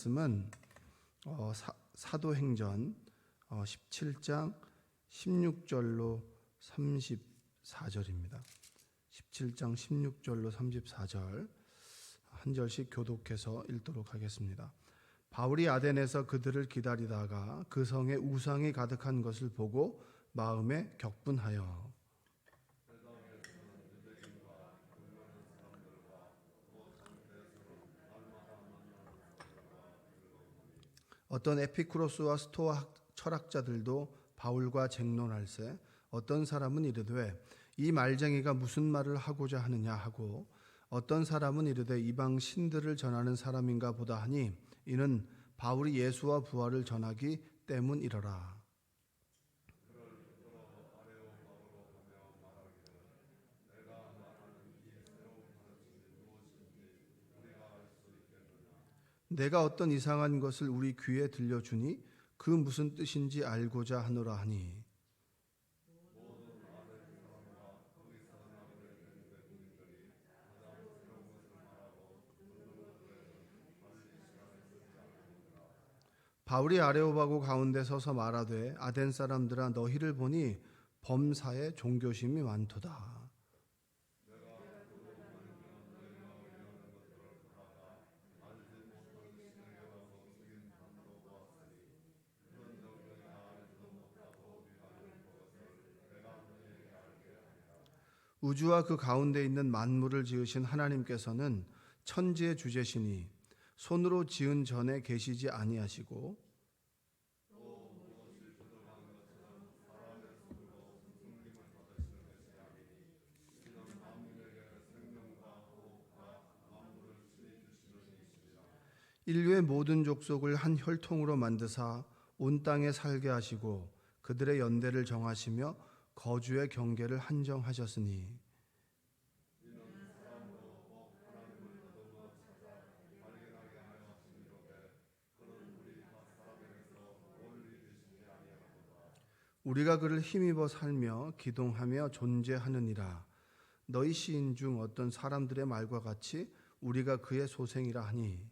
말씀은 사도행전 17장 16절로 34절입니다. 17장 16절로 34절 한 절씩 교독해서 읽도록 하겠습니다. 바울이 아덴에서 그들을 기다리다가 그 성에 우상이 가득한 것을 보고 마음에 격분하여 어떤 에피쿠로스와 스토아 철학자들도 바울과 쟁론할세 어떤 사람은 이르되 이 말쟁이가 무슨 말을 하고자 하느냐 하고 어떤 사람은 이르되 이방 신들을 전하는 사람인가 보다 하니 이는 바울이 예수와 부활을 전하기 때문이러라. 내가 어떤 이상한 것을 우리 귀에 들려주니 그 무슨 뜻인지 알고자 하노라 하니 바울이 아레오바고 가운데 서서 말하되 아덴 사람들아 너희를 보니 범사에 종교심이 많도다. 우주와 그 가운데 있는 만물을 지으신 하나님께서는 천지의 주제시니 손으로 지은 전에 계시지 아니하시고 인류의 모든 족속을 한 혈통으로 만드사 온 땅에 살게 하시고 그들의 연대를 정하시며 거주의 경계를 한정하셨으니 우리가 그를 힘입어 살며 기동하며 존재하느니라. 너희 시인 중 어떤 사람들의 말과 같이 우리가 그의 소생이라 하니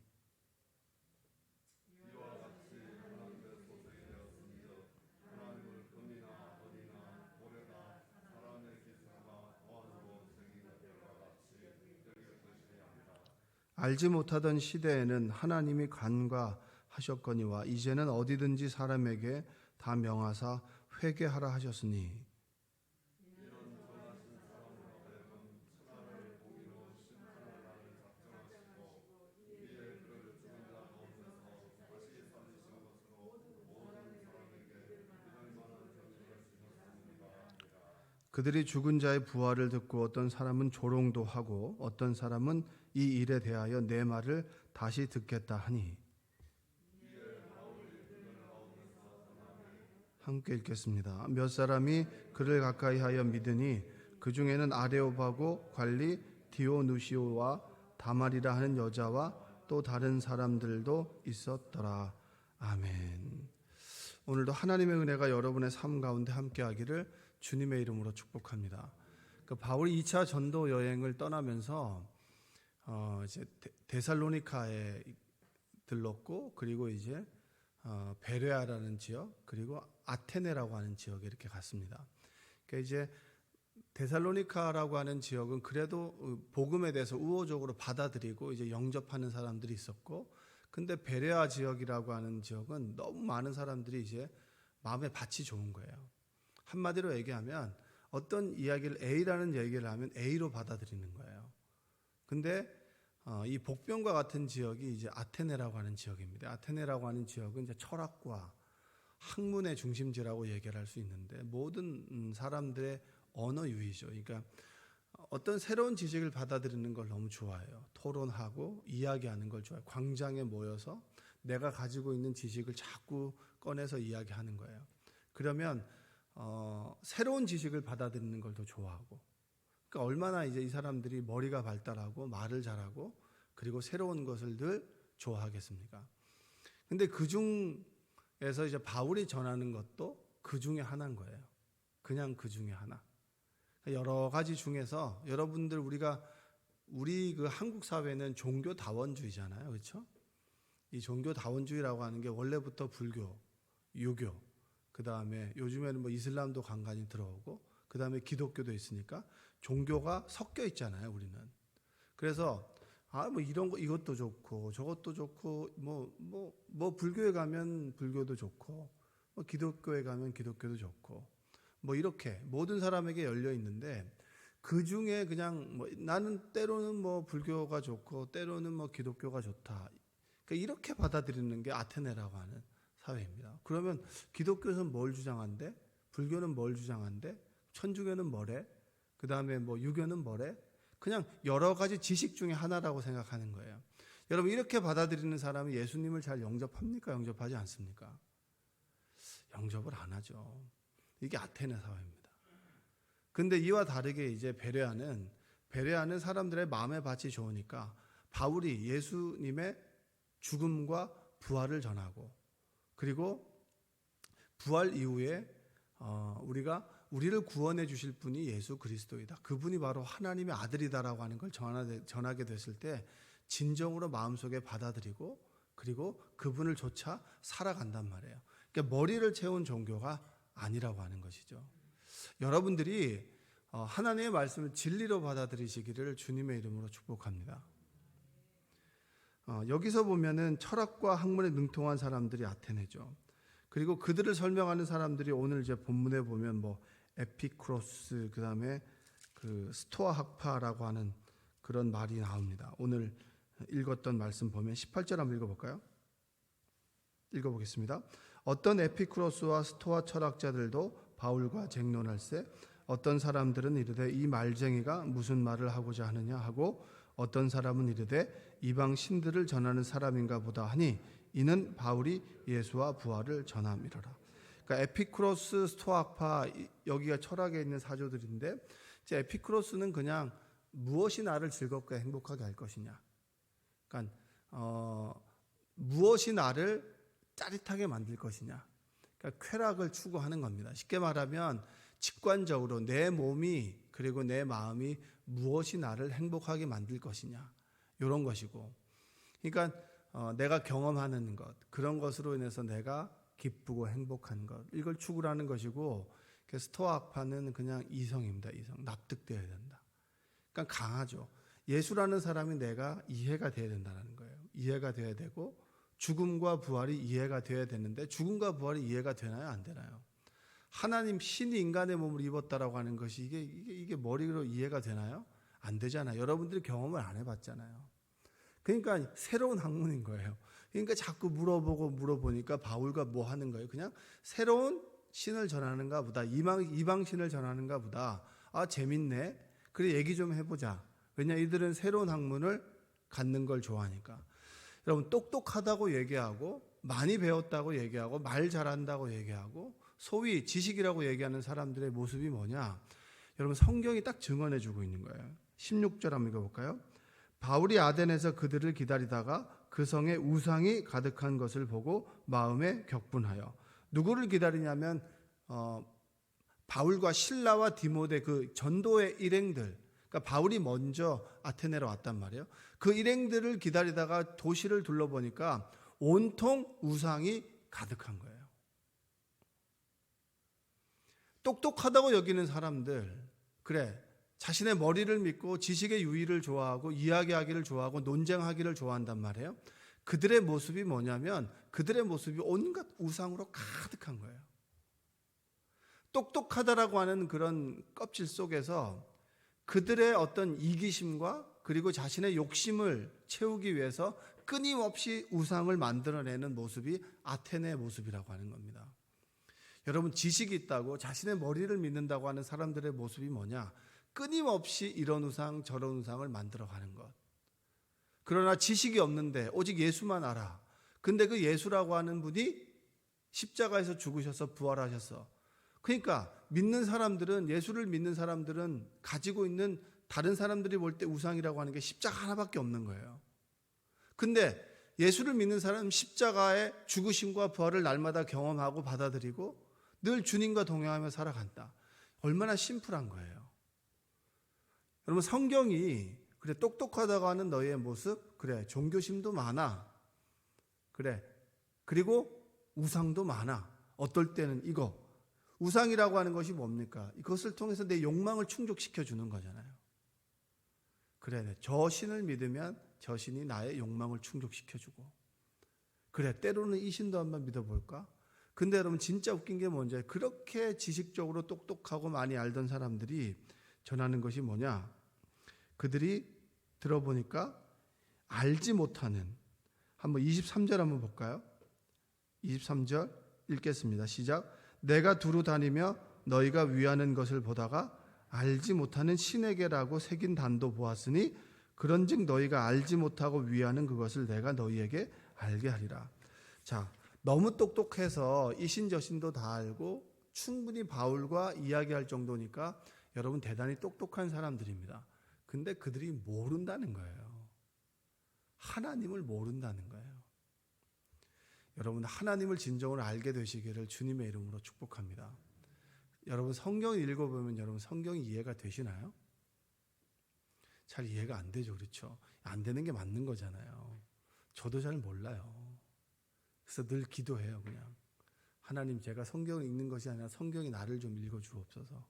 알지 못하던 시대에는 하나님이 간과하셨거니와 이제는 어디든지 사람에게 다 명하사 회개하라 하셨으니 그들이 죽은 자의 부활을 듣고 어떤 사람은 조롱도 하고 어떤 사람은 이 일에 대하여 내 말을 다시 듣겠다 하니 함께 읽겠습니다. 몇 사람이 그를 가까이 하여 믿으니 그 중에는 아레오바고 관리 디오누시오와 다말이라 하는 여자와 또 다른 사람들도 있었더라. 아멘. 오늘도 하나님의 은혜가 여러분의 삶 가운데 함께하기를 주님의 이름으로 축복합니다. 바울이 2차 전도 여행을 떠나면서 이제 데살로니카에 들렀고 그리고 이제 베레아라는 지역 그리고 아테네라고 하는 지역에 이렇게 갔습니다. 그러니까 이제 데살로니카라고 하는 지역은 그래도 복음에 대해서 우호적으로 받아들이고 이제 영접하는 사람들이 있었고, 근데 베레아 지역이라고 하는 지역은 너무 많은 사람들이 이제 마음에 밭이 좋은 거예요. 한마디로 얘기하면 어떤 이야기를 A라는 얘기를 하면 A로 받아들이는 거예요. 근데 이 복병과 같은 지역이 이제 아테네라고 하는 지역입니다. 아테네라고 하는 지역은 이제 철학과 학문의 중심지라고 얘기를 할 수 있는데 모든 사람들의 언어 유희죠. 그러니까 어떤 새로운 지식을 받아들이는 걸 너무 좋아해요. 토론하고 이야기하는 걸 좋아해요. 광장에 모여서 내가 가지고 있는 지식을 자꾸 꺼내서 이야기하는 거예요. 그러면 새로운 지식을 받아들이는 걸 더 좋아하고, 그러니까 얼마나 이제 이 사람들이 머리가 발달하고 말을 잘하고 그리고 새로운 것을 늘 좋아하겠습니까? 근데 그 중에서 이제 바울이 전하는 것도 그 중에 하나인 거예요. 그냥 그 중에 하나. 여러 가지 중에서 여러분들 우리 그 한국 사회는 종교 다원주의잖아요. 그렇죠? 이 종교다원주의라고 하는 게 원래부터 불교, 유교, 그 다음에 요즘에는 뭐 이슬람도 간간히 들어오고, 그 다음에 기독교도 있으니까 종교가 섞여 있잖아요, 우리는. 그래서 뭐 이런 거 이것도 좋고 저것도 좋고 뭐 불교에 가면 불교도 좋고 뭐 기독교에 가면 기독교도 좋고 뭐 이렇게 모든 사람에게 열려 있는데, 그 중에 그냥 뭐 나는 때로는 뭐 불교가 좋고 때로는 뭐 기독교가 좋다, 그러니까 이렇게 받아들이는 게 아테네라고 하는 사회입니다. 그러면 기독교는 뭘 주장한대? 불교는 뭘 주장한대? 천주교는 뭐래? 그 다음에 뭐 유교는 뭐래? 그냥 여러 가지 지식 중에 하나라고 생각하는 거예요. 여러분, 이렇게 받아들이는 사람이 예수님을 잘 영접합니까? 영접하지 않습니까? 영접을 안 하죠. 이게 아테네 사회입니다. 근데 이와 다르게 이제 베레아는 사람들의 마음의 밭이 좋으니까 바울이 예수님의 죽음과 부활을 전하고, 그리고 부활 이후에 우리를 구원해 주실 분이 예수 그리스도이다, 그분이 바로 하나님의 아들이다라고 하는 걸 전하게 됐을 때 진정으로 마음속에 받아들이고, 그리고 그분을 쫓아 살아간단 말이에요. 그러니까 머리를 채운 종교가 아니라고 하는 것이죠. 여러분들이 하나님의 말씀을 진리로 받아들이시기를 주님의 이름으로 축복합니다. 여기서 보면은 철학과 학문에 능통한 사람들이 아테네죠. 그리고 그들을 설명하는 사람들이 오늘 이제 본문에 보면 뭐 에피쿠로스, 그 다음에 그 스토아 학파라고 하는 그런 말이 나옵니다. 오늘 읽었던 말씀 보면 18절 한번 읽어볼까요? 읽어보겠습니다. 어떤 에피쿠로스와 스토아 철학자들도 바울과 쟁론할세, 어떤 사람들은 이르되 이 말쟁이가 무슨 말을 하고자 하느냐 하고, 어떤 사람은 이르되 이방 신들을 전하는 사람인가 보다 하니 이는 바울이 예수와 부활을 전함이로라. 그러니까 에피쿠로스, 스토아파, 여기가 철학에 있는 사조들인데, 이제 에피쿠로스는 그냥 무엇이 나를 즐겁게 행복하게 할 것이냐, 그러니까 무엇이 나를 짜릿하게 만들 것이냐, 그러니까 쾌락을 추구하는 겁니다. 쉽게 말하면 직관적으로 내 몸이 그리고 내 마음이 무엇이 나를 행복하게 만들 것이냐, 이런 것이고, 그러니까 내가 경험하는 것, 그런 것으로 인해서 내가 기쁘고 행복한 것, 이걸 추구하는 것이고, 스토아파는 그냥 이성입니다. 이성, 납득되어야 된다. 그러니까 강하죠. 예수라는 사람이 내가 이해가 돼야 된다는 거예요. 이해가 돼야 되고, 죽음과 부활이 이해가 돼야 되는데, 죽음과 부활이 이해가 되나요? 안 되나요? 하나님, 신이 인간의 몸을 입었다라고 하는 것이 이게 머리로 이해가 되나요? 안 되잖아요. 여러분들이 경험을 안 해봤잖아요. 그러니까 새로운 학문인 거예요. 그러니까 자꾸 물어보니까 바울과 뭐 하는 거예요? 그냥 새로운 신을 전하는가 보다, 이방 신을 전하는가 보다. 아, 재밌네. 그래, 얘기 좀 해보자. 왜냐, 이들은 새로운 학문을 갖는 걸 좋아하니까. 여러분, 똑똑하다고 얘기하고, 많이 배웠다고 얘기하고, 말 잘한다고 얘기하고, 소위 지식이라고 얘기하는 사람들의 모습이 뭐냐? 여러분, 성경이 딱 증언해주고 있는 거예요. 16절 한번 읽어볼까요? 바울이 아덴에서 그들을 기다리다가 그 성에 우상이 가득한 것을 보고 마음에 격분하여. 누구를 기다리냐면 바울과 실라와 디모데, 그 전도의 일행들, 그러니까 바울이 먼저 아테네로 왔단 말이에요. 그 일행들을 기다리다가 도시를 둘러보니까 온통 우상이 가득한 거예요. 똑똑하다고 여기는 사람들, 그래, 자신의 머리를 믿고 지식의 유의를 좋아하고 이야기하기를 좋아하고 논쟁하기를 좋아한단 말이에요. 그들의 모습이 뭐냐면, 그들의 모습이 온갖 우상으로 가득한 거예요. 똑똑하다라고 하는 그런 껍질 속에서 그들의 어떤 이기심과 그리고 자신의 욕심을 채우기 위해서 끊임없이 우상을 만들어내는 모습이 아테네의 모습이라고 하는 겁니다. 여러분, 지식이 있다고 자신의 머리를 믿는다고 하는 사람들의 모습이 뭐냐? 끊임없이 이런 우상 저런 우상을 만들어가는 것. 그러나 지식이 없는데 오직 예수만 알아. 근데 그 예수라고 하는 분이 십자가에서 죽으셔서 부활하셔서, 그러니까 믿는 사람들은, 예수를 믿는 사람들은 가지고 있는 다른 사람들이 볼 때 우상이라고 하는 게 십자가 하나밖에 없는 거예요. 근데 예수를 믿는 사람은 십자가의 죽으심과 부활을 날마다 경험하고 받아들이고 늘 주님과 동행하며 살아간다. 얼마나 심플한 거예요. 여러분, 성경이 그래, 똑똑하다고 하는 너희의 모습, 그래, 종교심도 많아. 그래. 그리고 우상도 많아. 어떨 때는 이거. 우상이라고 하는 것이 뭡니까? 그것을 통해서 내 욕망을 충족시켜 주는 거잖아요. 그래, 저 신을 믿으면 저 신이 나의 욕망을 충족시켜 주고. 그래, 때로는 이 신도 한번 믿어볼까? 근데 여러분 진짜 웃긴 게 뭔지, 그렇게 지식적으로 똑똑하고 많이 알던 사람들이 전하는 것이 뭐냐? 그들이 들어보니까 알지 못하는, 한번 23절 한번 볼까요? 23절 읽겠습니다. 시작. 내가 두루 다니며 너희가 위하는 것을 보다가 알지 못하는 신에게라고 새긴 단도 보았으니 그런즉 너희가 알지 못하고 위하는 그것을 내가 너희에게 알게 하리라. 자, 너무 똑똑해서 이신 저신도 다 알고 충분히 바울과 이야기할 정도니까 여러분 대단히 똑똑한 사람들입니다. 근데 그들이 모른다는 거예요. 하나님을 모른다는 거예요. 여러분 하나님을 진정으로 알게 되시기를 주님의 이름으로 축복합니다. 여러분 성경을 읽어보면 여러분 성경이 이해가 되시나요? 잘 이해가 안 되죠. 그렇죠? 안 되는 게 맞는 거잖아요. 저도 잘 몰라요. 그래서 늘 기도해요. 그냥 하나님, 제가 성경을 읽는 것이 아니라 성경이 나를 좀 읽어주옵소서.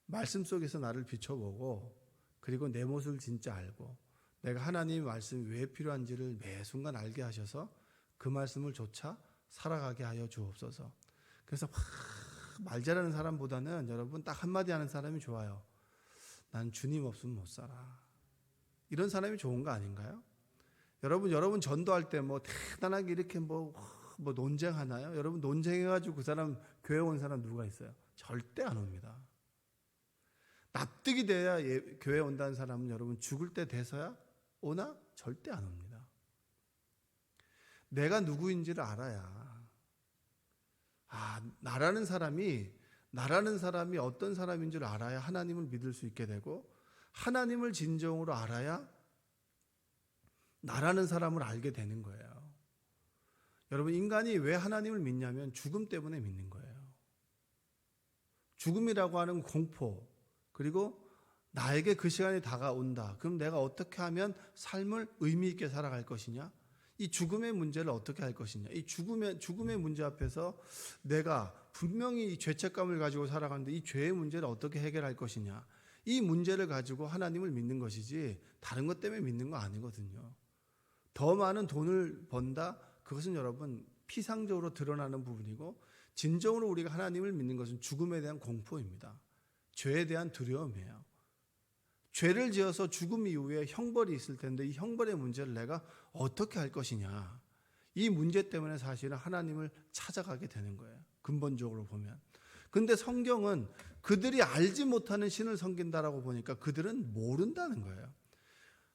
말씀 속에서 나를 비춰보고 그리고 내 모습을 진짜 알고 내가 하나님의 말씀이 왜 필요한지를 매 순간 알게 하셔서 그 말씀을 조차 살아가게 하여 주옵소서. 그래서 말 잘하는 사람보다는 여러분 딱 한마디 하는 사람이 좋아요. 난 주님 없으면 못 살아. 이런 사람이 좋은 거 아닌가요? 여러분 전도할 때 뭐 대단하게 이렇게 뭐 논쟁하나요? 여러분 논쟁해가지고 그 사람 교회 온 사람 누가 있어요? 절대 안 옵니다. 납득이 돼야 교회 온다는 사람은 여러분 죽을 때 돼서야 오나? 절대 안 옵니다. 내가 누구인지를 알아야, 나라는 사람이 어떤 사람인 줄 알아야 하나님을 믿을 수 있게 되고, 하나님을 진정으로 알아야 나라는 사람을 알게 되는 거예요. 여러분 인간이 왜 하나님을 믿냐면 죽음 때문에 믿는 거예요. 죽음이라고 하는 공포, 그리고 나에게 그 시간이 다가온다. 그럼 내가 어떻게 하면 삶을 의미 있게 살아갈 것이냐? 이 죽음의 문제를 어떻게 할 것이냐? 이 죽음의 문제 앞에서 내가 분명히 이 죄책감을 가지고 살아가는데 이 죄의 문제를 어떻게 해결할 것이냐? 이 문제를 가지고 하나님을 믿는 것이지 다른 것 때문에 믿는 거 아니거든요. 더 많은 돈을 번다? 그것은 여러분 피상적으로 드러나는 부분이고, 진정으로 우리가 하나님을 믿는 것은 죽음에 대한 공포입니다. 죄에 대한 두려움이에요. 죄를 지어서 죽음 이후에 형벌이 있을 텐데 이 형벌의 문제를 내가 어떻게 할 것이냐. 이 문제 때문에 사실은 하나님을 찾아가게 되는 거예요. 근본적으로 보면. 근데 성경은 그들이 알지 못하는 신을 섬긴다라고 보니까 그들은 모른다는 거예요.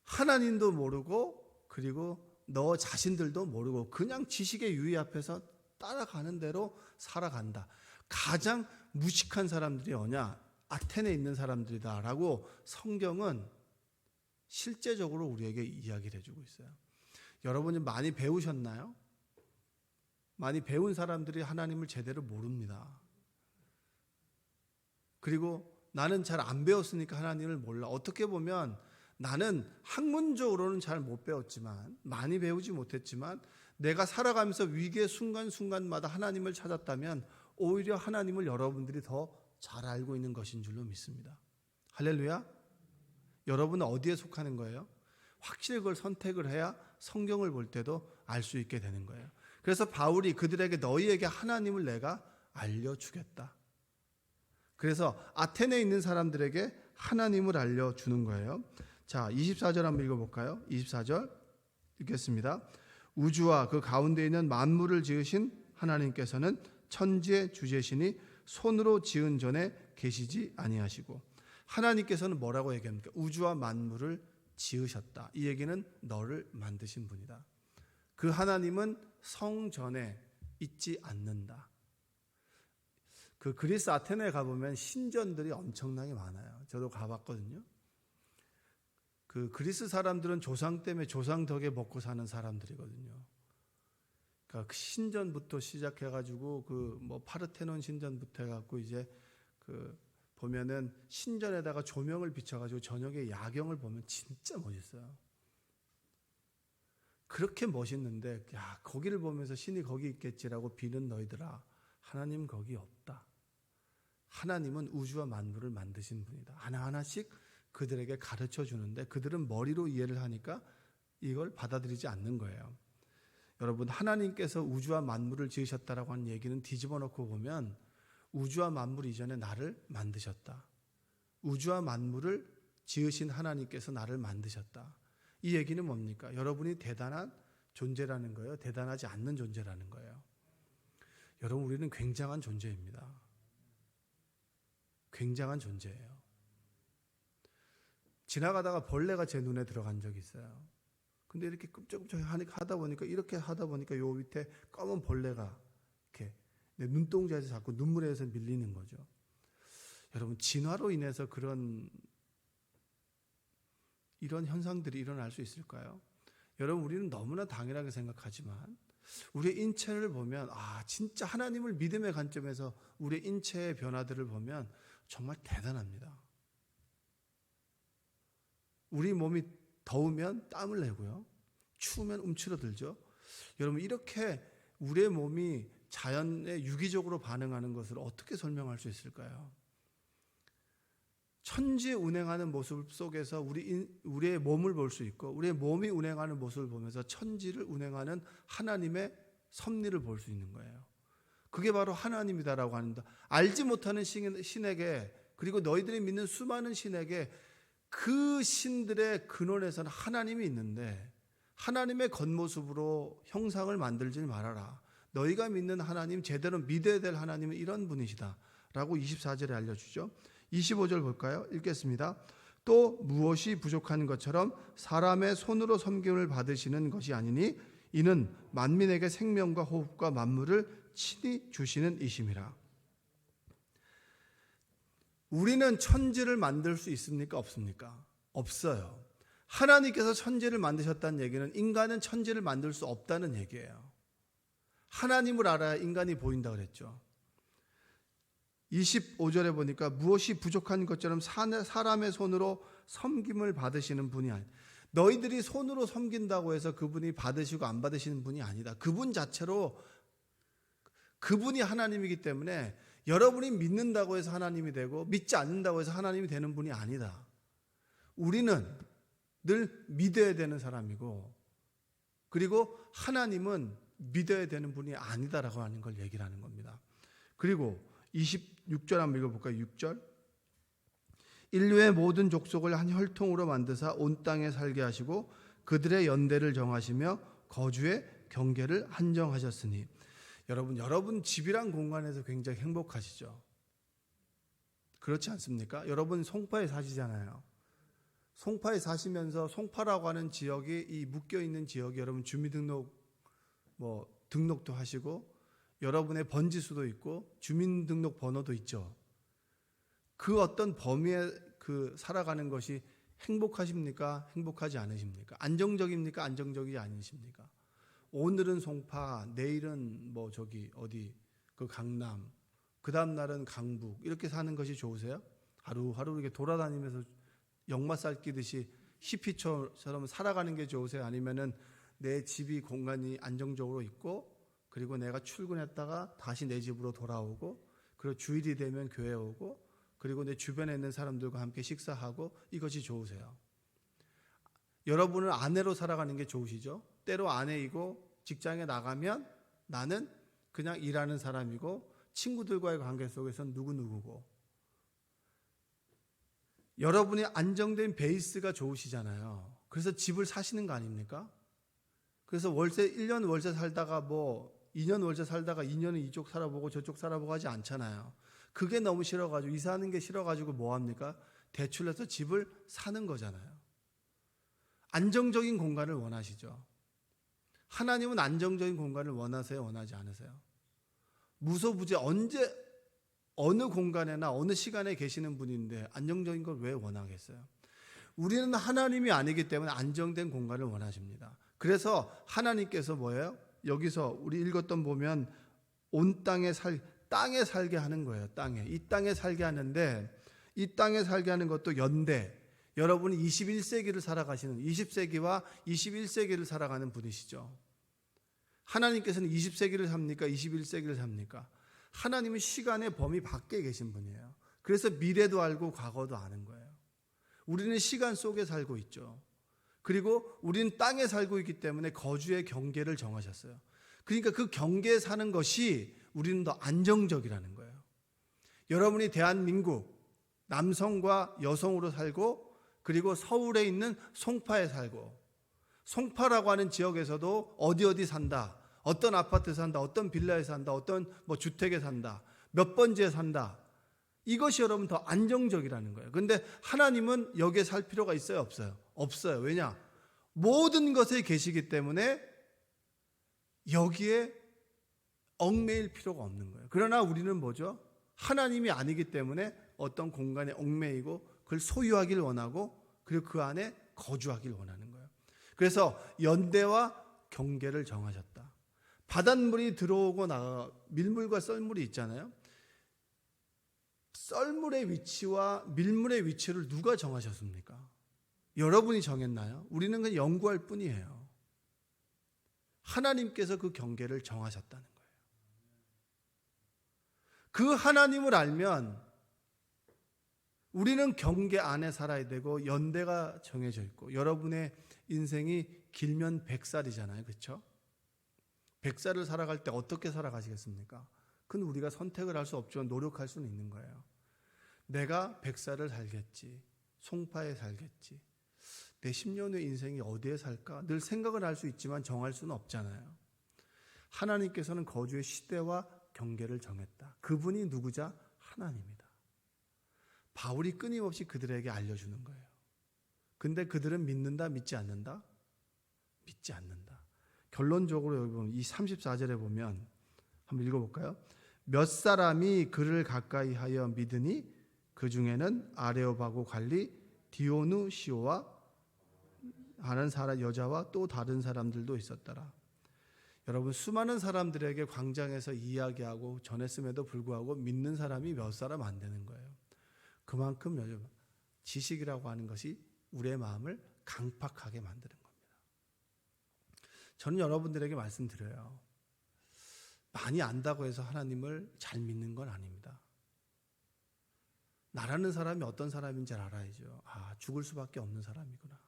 하나님도 모르고 그리고 너 자신들도 모르고 그냥 지식의 유의 앞에서 따라가는 대로 살아간다. 가장 무식한 사람들이 뭐냐? 아테네에 있는 사람들이다라고 성경은 실제적으로 우리에게 이야기를 해주고 있어요. 여러분이 많이 배우셨나요? 많이 배운 사람들이 하나님을 제대로 모릅니다. 그리고 나는 잘 안 배웠으니까 하나님을 몰라. 어떻게 보면 나는 학문적으로는 잘 못 배웠지만, 많이 배우지 못했지만 내가 살아가면서 위기의 순간순간마다 하나님을 찾았다면 오히려 하나님을 여러분들이 더 잘 알고 있는 것인 줄로 믿습니다. 할렐루야. 여러분은 어디에 속하는 거예요? 확실히 그걸 선택을 해야 성경을 볼 때도 알 수 있게 되는 거예요. 그래서 바울이 그들에게 너희에게 하나님을 내가 알려주겠다. 그래서 아테네에 있는 사람들에게 하나님을 알려주는 거예요. 자, 24절 한번 읽어볼까요? 24절 읽겠습니다. 우주와 그 가운데 있는 만물을 지으신 하나님께서는 천지의 주제시니 손으로 지은 전에 계시지 아니하시고. 하나님께서는 뭐라고 얘기합니까? 우주와 만물을 지으셨다. 이 얘기는 너를 만드신 분이다. 그 하나님은 성전에 있지 않는다. 그 그리스 아테네에 가보면 신전들이 엄청나게 많아요. 저도 가봤거든요. 그 그리스 사람들은 조상 때문에 조상 덕에 먹고 사는 사람들이거든요. 그러니까 그 신전부터 시작해가지고 그 뭐 파르테논 신전부터 해갖고 이제 그 보면은 신전에다가 조명을 비춰가지고 저녁에 야경을 보면 진짜 멋있어요. 그렇게 멋있는데 야, 거기를 보면서 신이 거기 있겠지라고 비는 너희들아, 하나님 거기 없다. 하나님은 우주와 만물을 만드신 분이다. 하나하나씩 그들에게 가르쳐 주는데 그들은 머리로 이해를 하니까 이걸 받아들이지 않는 거예요. 여러분, 하나님께서 우주와 만물을 지으셨다라고 하는 얘기는 뒤집어 놓고 보면 우주와 만물 이전에 나를 만드셨다. 우주와 만물을 지으신 하나님께서 나를 만드셨다. 이 얘기는 뭡니까? 여러분이 대단한 존재라는 거예요. 대단하지 않는 존재라는 거예요. 여러분, 우리는 굉장한 존재입니다. 굉장한 존재예요. 지나가다가 벌레가 제 눈에 들어간 적이 있어요. 근데 이렇게 끔찍끔찍 하다 보니까 이렇게 하다 보니까 요 밑에 검은 벌레가 이렇게 내 눈동자에서 자꾸 눈물에서 밀리는 거죠. 여러분, 진화로 인해서 이런 현상들이 일어날 수 있을까요? 여러분, 우리는 너무나 당연하게 생각하지만 우리의 인체를 보면 진짜 하나님을 믿음의 관점에서 우리의 인체의 변화들을 보면 정말 대단합니다. 우리 몸이 더우면 땀을 내고요. 추우면 움츠러들죠. 여러분, 이렇게 우리의 몸이 자연에 유기적으로 반응하는 것을 어떻게 설명할 수 있을까요? 천지 운행하는 모습 속에서 우리의 몸을 볼 수 있고 우리의 몸이 운행하는 모습을 보면서 천지를 운행하는 하나님의 섭리를 볼 수 있는 거예요. 그게 바로 하나님이다라고 합니다. 알지 못하는 신에게, 그리고 너희들이 믿는 수많은 신에게 그 신들의 근원에서는 하나님이 있는데 하나님의 겉모습으로 형상을 만들지 말아라. 너희가 믿는 하나님, 제대로 믿어야 될 하나님은 이런 분이시다 라고 24절에 알려주죠. 25절 볼까요? 읽겠습니다. 또 무엇이 부족한 것처럼 사람의 손으로 섬김을 받으시는 것이 아니니 이는 만민에게 생명과 호흡과 만물을 친히 주시는 이심이라. 우리는 천지를 만들 수 있습니까? 없습니까? 없어요. 하나님께서 천지를 만드셨다는 얘기는 인간은 천지를 만들 수 없다는 얘기예요. 하나님을 알아야 인간이 보인다 그랬죠. 25절에 보니까 무엇이 부족한 것처럼 사람의 손으로 섬김을 받으시는 분이 아니다. 너희들이 손으로 섬긴다고 해서 그분이 받으시고 안 받으시는 분이 아니다. 그분 자체로 그분이 하나님이기 때문에 여러분이 믿는다고 해서 하나님이 되고 믿지 않는다고 해서 하나님이 되는 분이 아니다. 우리는 늘 믿어야 되는 사람이고, 그리고 하나님은 믿어야 되는 분이 아니다라고 하는 걸 얘기를 하는 겁니다. 그리고 26절 한번 읽어볼까요? 6절. 인류의 모든 족속을 한 혈통으로 만드사 온 땅에 살게 하시고 그들의 연대를 정하시며 거주의 경계를 한정하셨으니. 여러분 집이란 공간에서 굉장히 행복하시죠? 그렇지 않습니까? 여러분 송파에 사시잖아요. 송파에 사시면서 송파라고 하는 지역이, 이 묶여있는 지역이 여러분 주민등록 등록도 하시고 여러분의 번지수도 있고 주민등록 번호도 있죠. 그 어떤 범위에 살아가는 것이 행복하십니까? 행복하지 않으십니까? 안정적입니까? 안정적이지 않으십니까? 오늘은 송파, 내일은 그 강남, 그 다음 날은 강북, 이렇게 사는 것이 좋으세요? 하루하루 이렇게 돌아다니면서 역마살 끼듯이 히피처럼 살아가는 게 좋으세요? 아니면은 내 집이 공간이 안정적으로 있고, 그리고 내가 출근했다가 다시 내 집으로 돌아오고, 그리고 주일이 되면 교회 오고, 그리고 내 주변에 있는 사람들과 함께 식사하고, 이것이 좋으세요? 여러분은 아내로 살아가는 게 좋으시죠? 때로 아내이고 직장에 나가면 나는 그냥 일하는 사람이고 친구들과의 관계 속에서는 누구누구고. 여러분이 안정된 베이스가 좋으시잖아요. 그래서 집을 사시는 거 아닙니까? 그래서 1년 월세 살다가 2년 월세 살다가 2년은 이쪽 살아보고 저쪽 살아보고 하지 않잖아요. 그게 너무 싫어가지고, 이사하는 게 싫어가지고 뭐 합니까? 대출해서 집을 사는 거잖아요. 안정적인 공간을 원하시죠. 하나님은 안정적인 공간을 원하세요? 원하지 않으세요? 무소부재 어느 공간에나 어느 시간에 계시는 분인데 안정적인 걸 왜 원하겠어요? 우리는 하나님이 아니기 때문에 안정된 공간을 원하십니다. 그래서 하나님께서 뭐예요? 여기서 우리 읽었던 보면 온 땅에 살게 하는 거예요. 이 땅에 살게 하는데, 이 땅에 살게 하는 것도 연대. 여러분이 21세기를 살아가시는 20세기와 21세기를 살아가는 분이시죠. 하나님께서는 20세기를 삽니까? 21세기를 삽니까? 하나님은 시간의 범위 밖에 계신 분이에요. 그래서 미래도 알고 과거도 아는 거예요. 우리는 시간 속에 살고 있죠. 그리고 우리는 땅에 살고 있기 때문에 거주의 경계를 정하셨어요. 그러니까 그 경계에 사는 것이 우리는 더 안정적이라는 거예요. 여러분이 대한민국 남성과 여성으로 살고 그리고 서울에 있는 송파에 살고 송파라고 하는 지역에서도 어디 산다. 어떤 아파트에 산다. 어떤 빌라에 산다. 어떤 주택에 산다. 몇 번지에 산다. 이것이 여러분 더 안정적이라는 거예요. 그런데 하나님은 여기에 살 필요가 있어요? 없어요? 없어요. 왜냐? 모든 것에 계시기 때문에 여기에 얽매일 필요가 없는 거예요. 그러나 우리는 뭐죠? 하나님이 아니기 때문에 어떤 공간에 얽매이고 그걸 소유하길 원하고 그리고 그 안에 거주하길 원하는 거예요. 그래서 연대와 경계를 정하셨다. 바닷물이 들어오고 나가 밀물과 썰물이 있잖아요. 썰물의 위치와 밀물의 위치를 누가 정하셨습니까? 여러분이 정했나요? 우리는 그냥 연구할 뿐이에요. 하나님께서 그 경계를 정하셨다는 거예요. 그 하나님을 알면 우리는 경계 안에 살아야 되고 연대가 정해져 있고 여러분의 인생이 길면 100살이잖아요. 그렇죠? 100살을 살아갈 때 어떻게 살아가시겠습니까? 그건 우리가 선택을 할 수 없지만 노력할 수는 있는 거예요. 내가 100살을 살겠지. 송파에 살겠지. 내 10년 후 인생이 어디에 살까? 늘 생각을 할 수 있지만 정할 수는 없잖아요. 하나님께서는 거주의 시대와 경계를 정했다. 그분이 누구자? 하나님이다. 바울이 끊임없이 그들에게 알려주는 거예요. 근데 그들은 믿는다, 믿지 않는다? 믿지 않는다. 결론적으로 여기 보면 이 34절에 보면 한번 읽어볼까요? 몇 사람이 그를 가까이 하여 믿으니 그 중에는 아레오바고 관리 디오누시오와 하는 여자와 또 다른 사람들도 있었더라. 여러분 수많은 사람들에게 광장에서 이야기하고 전했음에도 불구하고 믿는 사람이 몇 사람 안 되는 거예요. 그만큼 지식이라고 하는 것이 우리의 마음을 강팍하게 만드는 겁니다. 저는 여러분들에게 말씀드려요. 많이 안다고 해서 하나님을 잘 믿는 건 아닙니다. 나라는 사람이 어떤 사람인지 알아야죠. 죽을 수밖에 없는 사람이구나.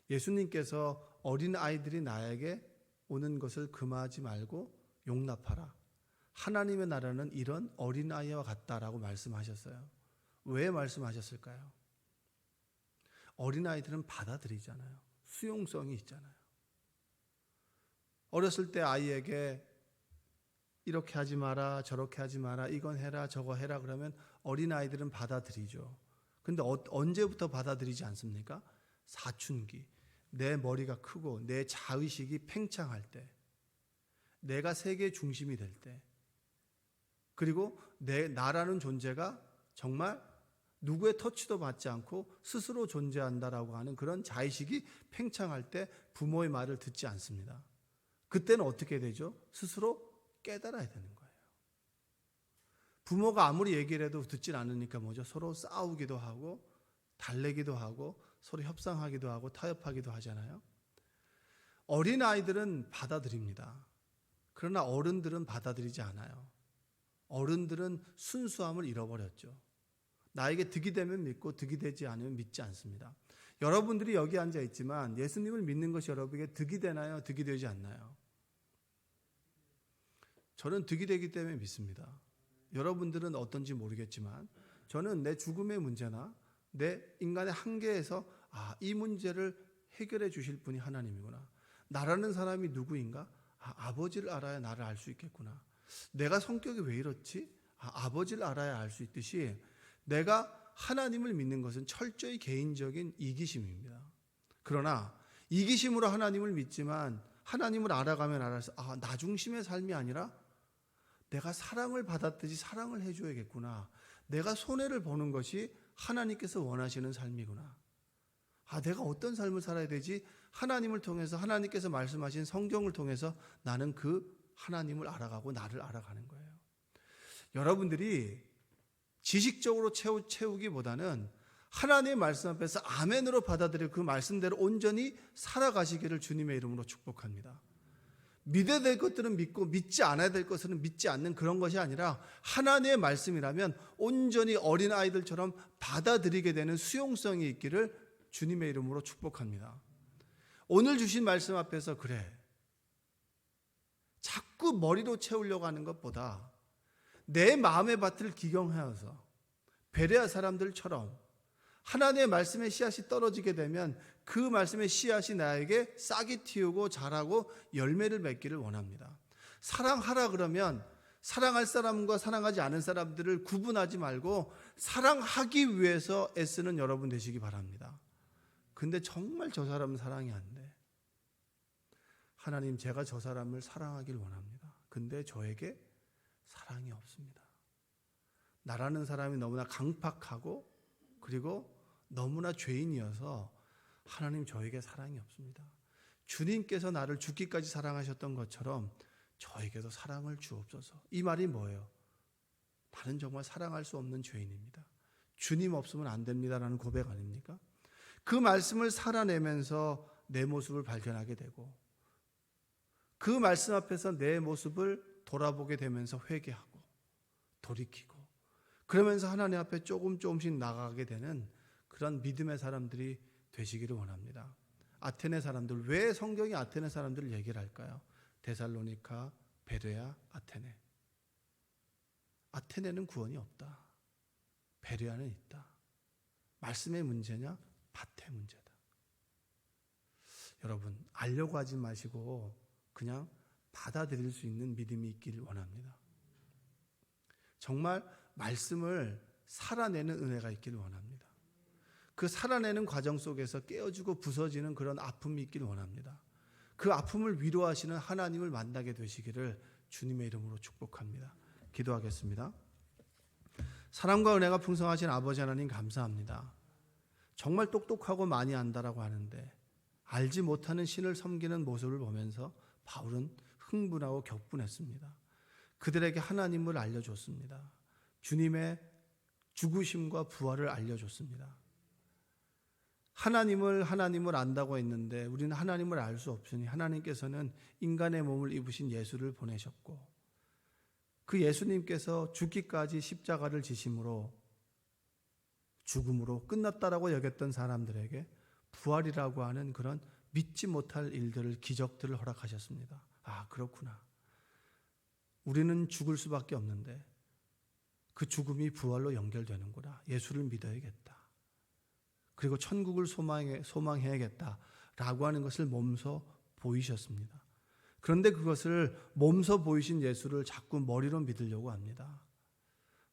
예수님께서 어린 아이들이 나에게 오는 것을 금하지 말고 용납하라. 하나님의 나라는 이런 어린 아이와 같다라고 말씀하셨어요. 왜 말씀하셨을까요? 어린 아이들은 받아들이잖아요. 수용성이 있잖아요. 어렸을 때 아이에게 이렇게 하지 마라, 저렇게 하지 마라, 이건 해라, 저거 해라 그러면 어린 아이들은 받아들이죠. 근데 언제부터 받아들이지 않습니까? 사춘기. 내 머리가 크고 내 자의식이 팽창할 때, 내가 세계의 중심이 될 때, 그리고 나라는 존재가 정말 누구의 터치도 받지 않고 스스로 존재한다라고 하는 그런 자의식이 팽창할 때 부모의 말을 듣지 않습니다. 그때는 어떻게 되죠? 스스로 깨달아야 되는 거예요. 부모가 아무리 얘기를 해도 듣질 않으니까 뭐죠? 서로 싸우기도 하고 달래기도 하고 서로 협상하기도 하고 타협하기도 하잖아요. 어린아이들은 받아들입니다. 그러나 어른들은 받아들이지 않아요. 어른들은 순수함을 잃어버렸죠. 나에게 득이 되면 믿고 득이 되지 않으면 믿지 않습니다. 여러분들이 여기 앉아 있지만 예수님을 믿는 것이 여러분에게 득이 되나요? 득이 되지 않나요? 저는 득이 되기 때문에 믿습니다. 여러분들은 어떤지 모르겠지만 저는 내 죽음의 문제나 내 인간의 한계에서 이 문제를 해결해 주실 분이 하나님이구나. 나라는 사람이 누구인가? 아버지를 알아야 나를 알 수 있겠구나. 내가 성격이 왜 이렇지? 아버지를 알아야 알 수 있듯이 내가 하나님을 믿는 것은 철저히 개인적인 이기심입니다. 그러나 이기심으로 하나님을 믿지만 하나님을 알아가면 알아서 나 중심의 삶이 아니라 내가 사랑을 받았듯이 사랑을 해줘야겠구나. 내가 손해를 보는 것이 하나님께서 원하시는 삶이구나. 내가 어떤 삶을 살아야 되지? 하나님을 통해서 하나님께서 말씀하신 성경을 통해서 나는 그 하나님을 알아가고 나를 알아가는 거예요. 여러분들이 지식적으로 채우기보다는 하나님의 말씀 앞에서 아멘으로 받아들여 그 말씀대로 온전히 살아가시기를 주님의 이름으로 축복합니다. 믿어야 될 것들은 믿고 믿지 않아야 될 것은 믿지 않는 그런 것이 아니라 하나님의 말씀이라면 온전히 어린아이들처럼 받아들이게 되는 수용성이 있기를 주님의 이름으로 축복합니다. 오늘 주신 말씀 앞에서 그래, 자꾸 머리로 채우려고 하는 것보다 내 마음의 밭을 기경하여서 베레아 사람들처럼 하나님의 말씀의 씨앗이 떨어지게 되면 그 말씀의 씨앗이 나에게 싹이 틔우고 자라고 열매를 맺기를 원합니다. 사랑하라 그러면 사랑할 사람과 사랑하지 않은 사람들을 구분하지 말고 사랑하기 위해서 애쓰는 여러분 되시기 바랍니다. 근데 정말 저 사람은 사랑이 안 돼. 하나님, 제가 저 사람을 사랑하길 원합니다. 근데 저에게 사랑이 없습니다. 나라는 사람이 너무나 강팍하고 그리고 너무나 죄인이어서 하나님, 저에게 사랑이 없습니다. 주님께서 나를 죽기까지 사랑하셨던 것처럼 저에게도 사랑을 주옵소서. 이 말이 뭐예요? 나는 정말 사랑할 수 없는 죄인입니다. 주님 없으면 안 됩니다라는 고백 아닙니까? 그 말씀을 살아내면서 내 모습을 발견하게 되고 그 말씀 앞에서 내 모습을 돌아보게 되면서 회개하고 돌이키고 그러면서 하나님 앞에 조금씩 나가게 되는 그런 믿음의 사람들이 되시기를 원합니다. 아테네 사람들, 왜 성경이 아테네 사람들을 얘기를 할까요? 데살로니가, 베레아, 아테네. 아테네는 구원이 없다. 베레아는 있다. 말씀의 문제냐? 밭의 문제다. 여러분, 알려고 하지 마시고 그냥 받아들일 수 있는 믿음이 있기를 원합니다. 정말 말씀을 살아내는 은혜가 있기를 원합니다. 그 살아내는 과정 속에서 깨어지고 부서지는 그런 아픔이 있기를 원합니다. 그 아픔을 위로하시는 하나님을 만나게 되시기를 주님의 이름으로 축복합니다. 기도하겠습니다. 사랑과 은혜가 풍성하신 아버지 하나님, 감사합니다. 정말 똑똑하고 많이 안다라고 하는데 알지 못하는 신을 섬기는 모습을 보면서 바울은 흥분하고 격분했습니다. 그들에게 하나님을 알려줬습니다. 주님의 죽으심과 부활을 알려줬습니다. 하나님을 안다고 했는데 우리는 하나님을 알 수 없으니 하나님께서는 인간의 몸을 입으신 예수를 보내셨고 그 예수님께서 죽기까지 십자가를 지심으로 죽음으로 끝났다라고 여겼던 사람들에게 부활이라고 하는 그런 믿지 못할 일들을, 기적들을 허락하셨습니다. 아, 그렇구나. 우리는 죽을 수밖에 없는데 그 죽음이 부활로 연결되는구나. 예수를 믿어야겠다. 그리고 천국을 소망해야겠다라고 하는 것을 몸소 보이셨습니다. 그런데 그것을 몸소 보이신 예수를 자꾸 머리로 믿으려고 합니다.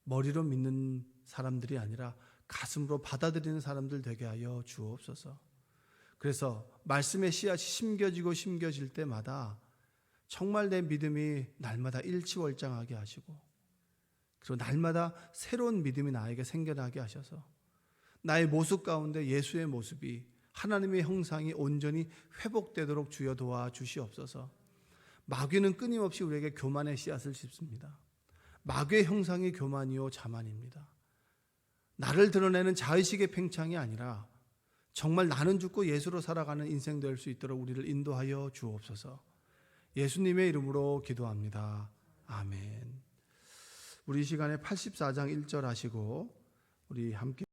머리로 믿는 사람들이 아니라 가슴으로 받아들이는 사람들 되게 하여 주옵소서. 그래서 말씀의 씨앗이 심겨질 때마다 정말 내 믿음이 날마다 일치월장하게 하시고 그리고 날마다 새로운 믿음이 나에게 생겨나게 하셔서 나의 모습 가운데 예수의 모습이, 하나님의 형상이 온전히 회복되도록 주여 도와주시옵소서. 마귀는 끊임없이 우리에게 교만의 씨앗을 씹습니다. 마귀의 형상이 교만이요 자만입니다. 나를 드러내는 자의식의 팽창이 아니라 정말 나는 죽고 예수로 살아가는 인생 될 수 있도록 우리를 인도하여 주옵소서. 예수님의 이름으로 기도합니다. 아멘. 우리 이 시간에 84장 1절 하시고 우리 함께